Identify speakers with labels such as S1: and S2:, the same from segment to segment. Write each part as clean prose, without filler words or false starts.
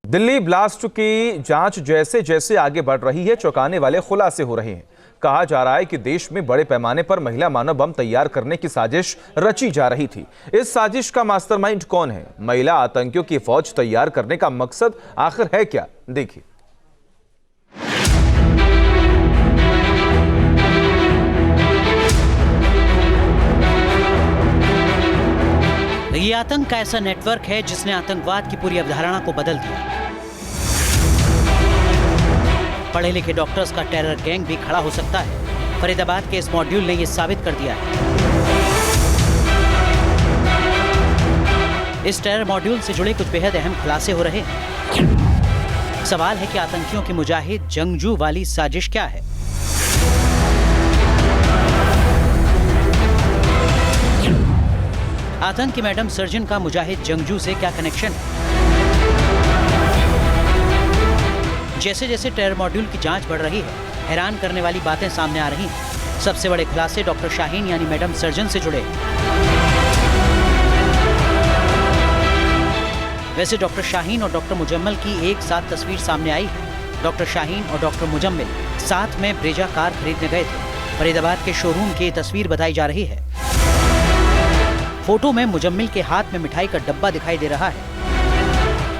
S1: Delhi blast की जांच जैसे जैसे आगे बढ़ रही है, चौंकाने वाले खुलासे हो रहे हैं। कहा जा रहा है कि देश में बड़े पैमाने पर महिला मानव बम तैयार करने की साजिश रची जा रही थी। इस साजिश का मास्टरमाइंड कौन है? महिला आतंकियों की फौज तैयार करने का मकसद आखिर है क्या? देखिए।
S2: ये आतंक का ऐसा नेटवर्क है जिसने आतंकवाद की पूरी अवधारणा को बदल दिया। पढ़े लिखे डॉक्टर्स का टेरर गैंग भी खड़ा हो सकता है। फरीदाबाद के इस मॉड्यूल ने यह साबित कर दिया है। इस टेरर मॉड्यूल से जुड़े कुछ बेहद अहम खुलासे हो रहे हैं। सवाल है कि आतंकियों की मुजाहिद जंगजू वाली साजिश क्या है? आतंक की मैडम सर्जन का मुजाहिद जंगजू से क्या कनेक्शन है? जैसे जैसे टेरर मॉड्यूल की जांच बढ़ रही है, हैरान करने वाली बातें सामने आ रही हैं। सबसे बड़े खुलासे डॉक्टर शाहीन यानी मैडम सर्जन से जुड़े। वैसे डॉक्टर शाहीन और डॉक्टर मुजम्मिल की एक साथ तस्वीर सामने आई है। डॉक्टर शाहीन और डॉक्टर मुजम्मिल साथ में ब्रेजा कार खरीदने गए थे। फरीदाबाद के शोरूम की तस्वीर बताई जा रही है। फोटो में मुजम्मिल के हाथ में मिठाई का डब्बा दिखाई दे रहा है।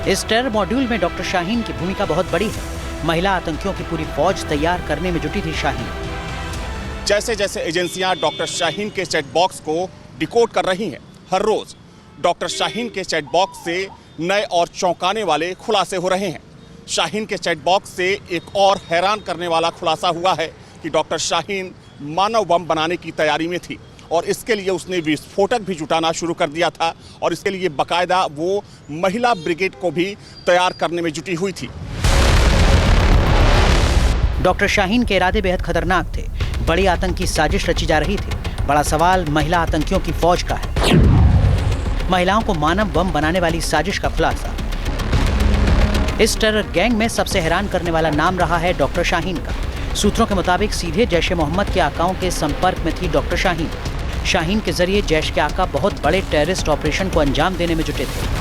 S2: इस टेरर मॉड्यूल में डॉक्टर शाहीन की भूमिका बहुत बड़ी है। महिला आतंकियों की पूरी फौज तैयार करने में जुटी थी शाहीन।
S3: जैसे जैसे एजेंसियां डॉक्टर शाहीन के चैट बॉक्स को डिकोड कर रही हैं, हर रोज डॉक्टर शाहीन के चैट बॉक्स से नए और चौंकाने वाले खुलासे हो रहे हैं। शाहीन के चैट बॉक्स से एक और हैरान करने वाला खुलासा हुआ है कि डॉक्टर शाहीन मानव बम बनाने की तैयारी में थी और इसके लिए उसने विस्फोटक भी जुटाना शुरू कर दिया था और इसके लिए बाकायदा वो महिला ब्रिगेड को भी तैयार करने में जुटी हुई थी।
S2: डॉक्टर शाहीन के इरादे बेहद खतरनाक थे। बड़ी आतंकी साजिश रची जा रही थी। बड़ा सवाल महिला आतंकियों की फौज का है। महिलाओं को मानव बम बनाने वाली साजिश का खुलासा। इस टेरर गैंग में सबसे हैरान करने वाला नाम रहा है डॉक्टर शाहीन का। सूत्रों के मुताबिक सीधे जैश ए मोहम्मद के आकाओं के संपर्क में थी डॉक्टर शाहीन। शाहीन के जरिए जैश के आका बहुत बड़े टेररिस्ट ऑपरेशन को अंजाम देने में जुटे थे।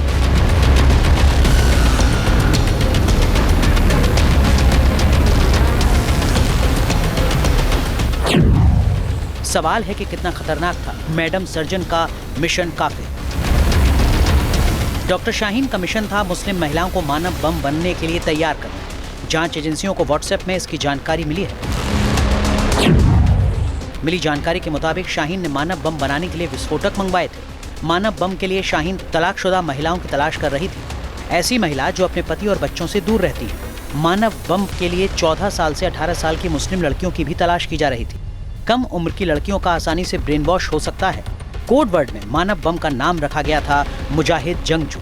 S2: सवाल है कि कितना खतरनाक था मैडम सर्जन का मिशन काफिर। डॉक्टर शाहीन का मिशन था मुस्लिम महिलाओं को मानव बम बनने के लिए तैयार करना। जांच एजेंसियों को व्हाट्सएप में इसकी जानकारी मिली है। मिली जानकारी के मुताबिक शाहीन ने मानव बम बनाने के लिए विस्फोटक मंगवाए थे। मानव बम के लिए शाहीन तलाकशुदा महिलाओं की तलाश कर रही थी। ऐसी महिला जो अपने पति और बच्चों से दूर रहती है। मानव बम के लिए 14 साल से 18 साल की मुस्लिम लड़कियों की भी तलाश की जा रही थी। कम उम्र की लड़कियों का आसानी से ब्रेन वॉश हो सकता है। कोड वर्ड में मानव बम का नाम रखा गया था मुजाहिद जंगजू।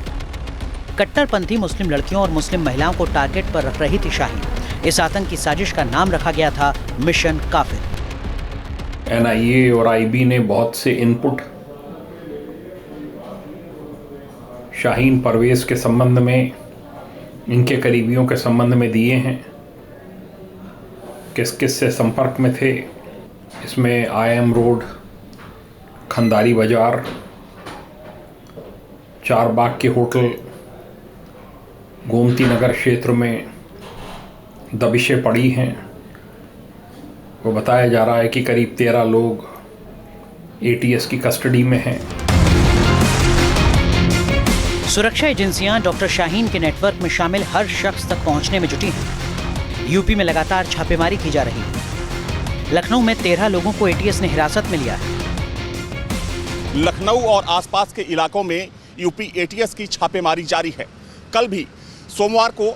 S2: कट्टरपंथी मुस्लिम लड़कियों और मुस्लिम महिलाओं को टारगेट पर रख रही थी शाहीन। इस आतंक की साजिश का नाम रखा गया था मिशन काफिर।
S4: NIA और IB ने बहुत से इनपुट शाहीन परवेज के संबंध में, इनके करीबियों के संबंध में दिए हैं। किस किस से संपर्क में थे इसमें IM रोड, खंदारी बाजार, चारबाग के होटल, गोमती नगर क्षेत्र में दबिशें पड़ी हैं। वो बताया जा रहा है कि करीब 13 लोग ATS की कस्टडी में हैं।
S2: सुरक्षा एजेंसियां डॉक्टर शाहीन के नेटवर्क में शामिल हर शख्स तक पहुंचने में जुटी हैं। यूपी में लगातार छापेमारी की जा रही है। लखनऊ में 13 लोगों को ATS ने हिरासत में लिया है।
S3: लखनऊ और आसपास के इलाकों में यूपी ATS की छापेमारी जारी है। कल भी सोमवार को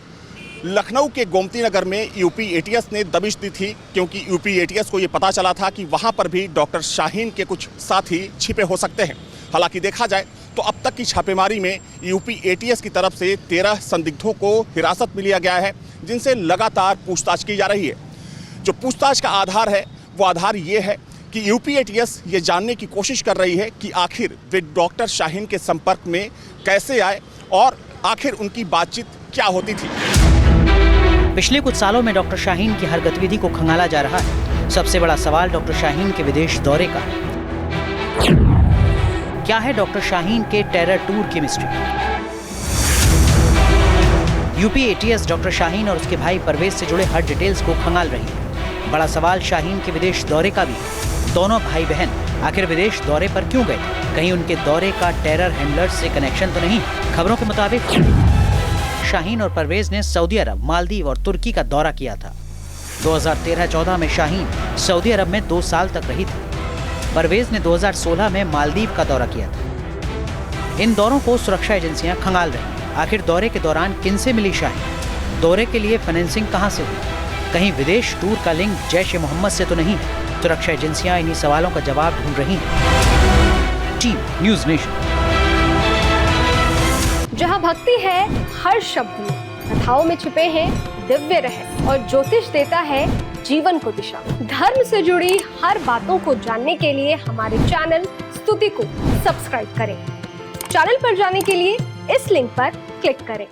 S3: लखनऊ के गोमती नगर में यूपी ATS ने दबिश दी थी, क्योंकि यूपी ATS को ये पता चला था कि वहाँ पर भी डॉक्टर शाहीन के कुछ साथी छिपे हो सकते हैं। हालांकि देखा जाए तो अब तक की छापेमारी में यूपी ATS की तरफ से 13 संदिग्धों को हिरासत में लिया गया है, जिनसे लगातार पूछताछ की जा रही है। जो पूछताछ का आधार है वो आधार ये है कि यूपी ATS ये जानने की कोशिश कर रही है कि आखिर वे डॉक्टर शाहीन के संपर्क में कैसे आए और आखिर उनकी बातचीत क्या होती थी।
S2: पिछले कुछ सालों में डॉक्टर शाहीन की हर gतिविधि को खंगाला जा रहा है। सबसे बड़ा सवाल डॉक्टर शाहीन के विदेश दौरे का है। क्या है डॉक्टर शाहीन के टेरर टूर की mystery? UP ATS doctor Shaheen और उसके भाई परवेज से जुड़े हर डिटेल्स को खंगाल रही है। बड़ा सवाल शाहीन के विदेश दौरे का भी है। दोनों भाई बहन आखिर विदेश दौरे पर क्यों गए? कहीं उनके दौरे का टेरर हैंडलर्स से कनेक्शन तो नहीं? खबरों के मुताबिक शाहीन और परवेज ने सऊदी अरब, मालदीव और तुर्की का दौरा किया था। 2013-14 में शाहीन सऊदी अरब में 2 साल तक रही थी। परवेज ने 2016 में मालदीव का दौरा किया था। इन दौरों को सुरक्षा एजेंसियां खंगाल रही हैं। आखिर दौरे के दौरान किनसे मिली शाहीन? दौरे के लिए फाइनेंसिंग कहां से हुई? कहीं विदेश टूर का लिंक जैश-ए-मोहम्मद से तो नहीं? सुरक्षा एजेंसियां इन्हीं सवालों का जवाब ढूंढ रही हैं। Team news nation.
S5: जहां भक्ति है हर शब्द में, कथाओं में छुपे हैं दिव्य रहस्य और ज्योतिष देता है जीवन को दिशा। धर्म से जुड़ी हर बातों को जानने के लिए हमारे चैनल स्तुति को सब्सक्राइब करें। चैनल पर जाने के लिए इस लिंक पर क्लिक करें।